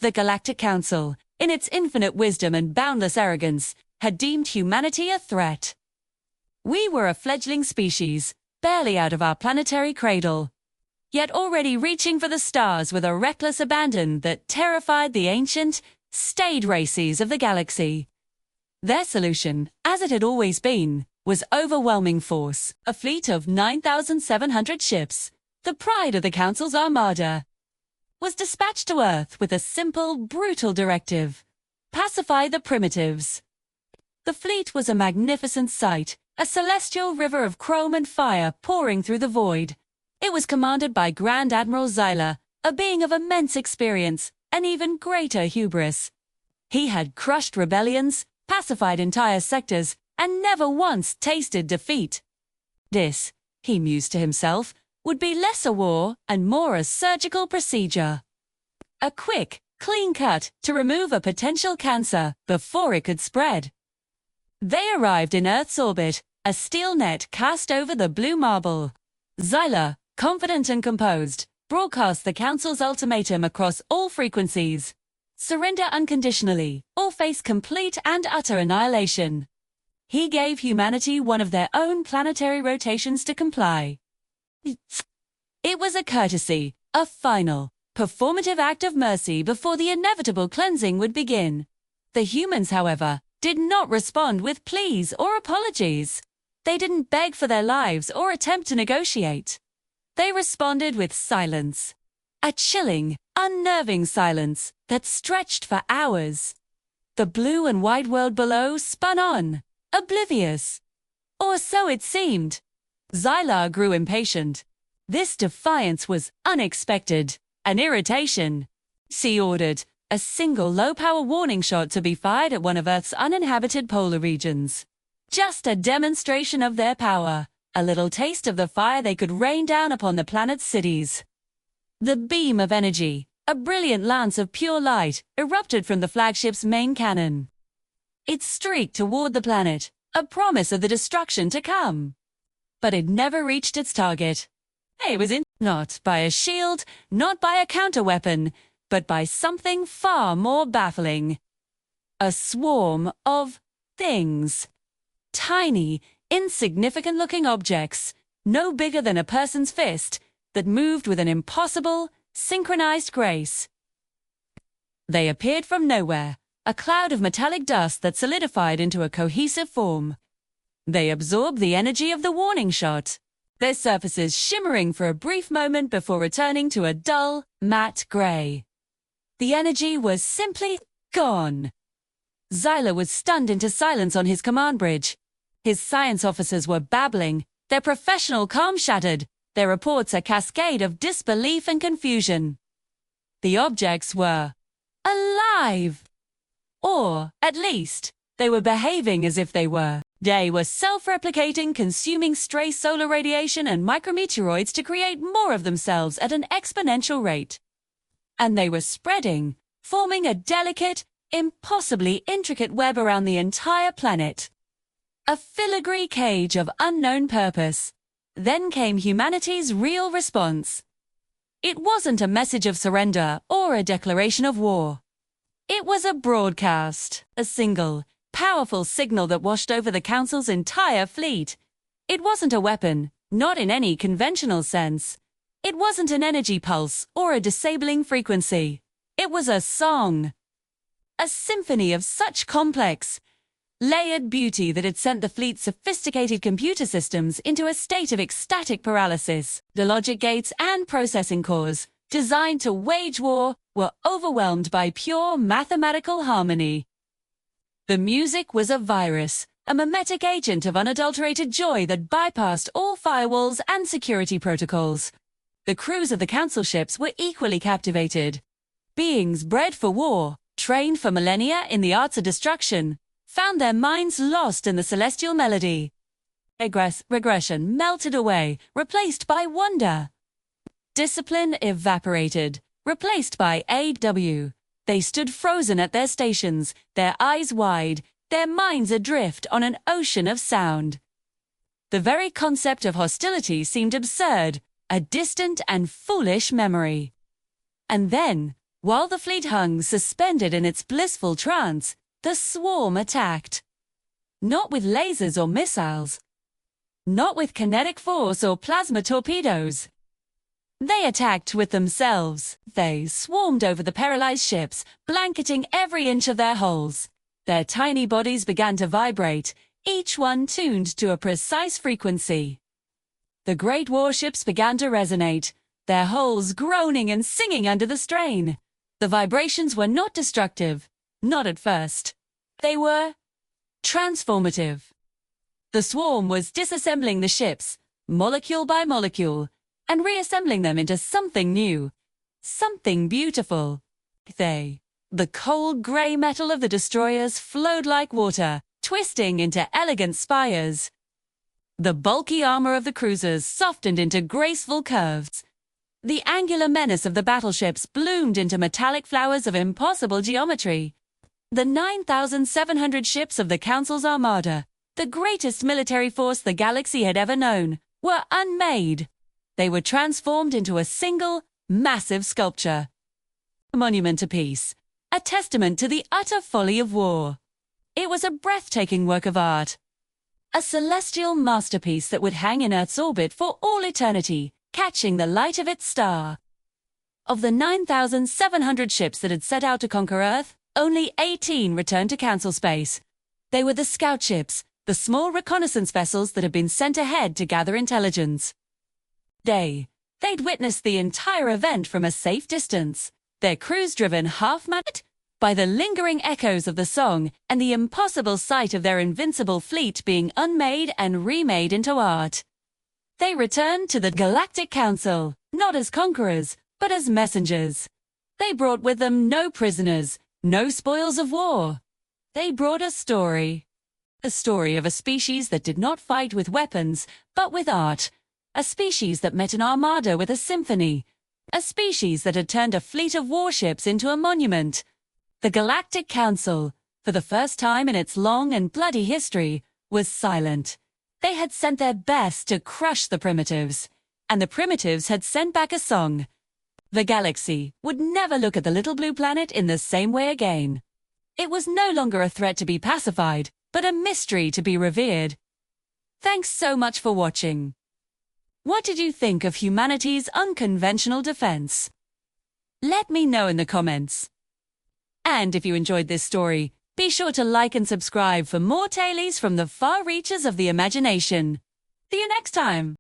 The Galactic Council, in its infinite wisdom and boundless arrogance, had deemed humanity a threat. We were a fledgling species, barely out of our planetary cradle, yet already reaching for the stars with a reckless abandon that terrified the ancient, staid races of the galaxy. Their solution, as it had always been, was overwhelming force, a fleet of 9,700 ships, the pride of the Council's armada, was dispatched to Earth with a simple, brutal directive: pacify the primitives. The fleet was a magnificent sight, a celestial river of chrome and fire pouring through the void. It was commanded by Grand Admiral Xyla, a being of immense experience and even greater hubris. He had crushed rebellions, pacified entire sectors, and never once tasted defeat. This, he mused to himself, would be less a war and more a surgical procedure. A quick, clean cut to remove a potential cancer before it could spread. They arrived in Earth's orbit, a steel net cast over the blue marble. Xyla, confident and composed, broadcast the Council's ultimatum across all frequencies: surrender unconditionally, or face complete and utter annihilation. He gave humanity one of their own planetary rotations to comply. It was a courtesy, a final, performative act of mercy before the inevitable cleansing would begin. The humans, however, did not respond with pleas or apologies. They didn't beg for their lives or attempt to negotiate. They responded with silence. A chilling, unnerving silence that stretched for hours. The blue and white world below spun on, oblivious. Or so it seemed. Xyla grew impatient. This defiance was unexpected, an irritation. She ordered a single low-power warning shot to be fired at one of Earth's uninhabited polar regions. Just a demonstration of their power, a little taste of the fire they could rain down upon the planet's cities. The beam of energy, a brilliant lance of pure light, erupted from the flagship's main cannon. It streaked toward the planet, a promise of the destruction to come. But it never reached its target. It was not by a shield, not by a counterweapon, but by something far more baffling. A swarm of things. Tiny, insignificant-looking objects, no bigger than a person's fist, that moved with an impossible, synchronized grace. They appeared from nowhere, a cloud of metallic dust that solidified into a cohesive form. They absorbed the energy of the warning shot, their surfaces shimmering for a brief moment before returning to a dull, matte gray. The energy was simply gone. Xyla was stunned into silence on his command bridge. His science officers were babbling, their professional calm shattered, their reports a cascade of disbelief and confusion. The objects were alive. Or, at least, they were behaving as if they were. They were self-replicating, consuming stray solar radiation and micrometeoroids to create more of themselves at an exponential rate. And they were spreading, forming a delicate, impossibly intricate web around the entire planet. A filigree cage of unknown purpose. Then came humanity's real response. It wasn't a message of surrender or a declaration of war. It was a broadcast, a single, powerful signal that washed over the Council's entire fleet. It wasn't a weapon, not in any conventional sense. It wasn't an energy pulse or a disabling frequency. It was a song. A symphony of such complex, layered beauty that it sent the fleet's sophisticated computer systems into a state of ecstatic paralysis. The logic gates and processing cores, designed to wage war, were overwhelmed by pure mathematical harmony. The music was a virus, a mimetic agent of unadulterated joy that bypassed all firewalls and security protocols. The crews of the Council ships were equally captivated. Beings bred for war, trained for millennia in the arts of destruction, found their minds lost in the celestial melody. Regression melted away, replaced by wonder. Discipline evaporated, replaced by AW. They stood frozen at their stations, their eyes wide, their minds adrift on an ocean of sound. The very concept of hostility seemed absurd, a distant and foolish memory. And then, While the fleet hung suspended in its blissful trance, the swarm attacked. Not with lasers or missiles. Not with kinetic force or plasma torpedoes. They attacked with themselves. They swarmed over the paralyzed ships, blanketing every inch of their hulls. Their tiny bodies began to vibrate, each one tuned to a precise frequency. The great warships began to resonate, their hulls groaning and singing under the strain. The vibrations were not destructive, not at first. They were transformative. The swarm was disassembling the ships, molecule by molecule, and reassembling them into something new, something beautiful. The cold grey metal of the destroyers flowed like water, twisting into elegant spires. The bulky armor of the cruisers softened into graceful curves. The angular menace of the battleships bloomed into metallic flowers of impossible geometry. The 9,700 ships of the Council's Armada, the greatest military force the galaxy had ever known, were unmade. They were transformed into a single, massive sculpture. A monument to peace, a testament to the utter folly of war. It was a breathtaking work of art. A celestial masterpiece that would hang in Earth's orbit for all eternity, catching the light of its star. Of the 9,700 ships that had set out to conquer Earth, only 18 returned to Council space. They were the scout ships, the small reconnaissance vessels that had been sent ahead to gather intelligence. They'd witnessed the entire event from a safe distance, their crews driven half-mad by the lingering echoes of the song and the impossible sight of their invincible fleet being unmade and remade into art. They returned to the Galactic Council, not as conquerors, but as messengers. They brought with them no prisoners, no spoils of war. They brought a story of a species that did not fight with weapons, but with art. A species that met an armada with a symphony. A species that had turned a fleet of warships into a monument. The Galactic Council, for the first time in its long and bloody history, was silent. They had sent their best to crush the primitives, and the primitives had sent back a song. The galaxy would never look at the little blue planet in the same way again. It was no longer a threat to be pacified, but a mystery to be revered. Thanks so much for watching. What did you think of humanity's unconventional defense? Let me know in the comments. And if you enjoyed this story, be sure to like and subscribe for more tailies from the far reaches of the imagination. See you next time!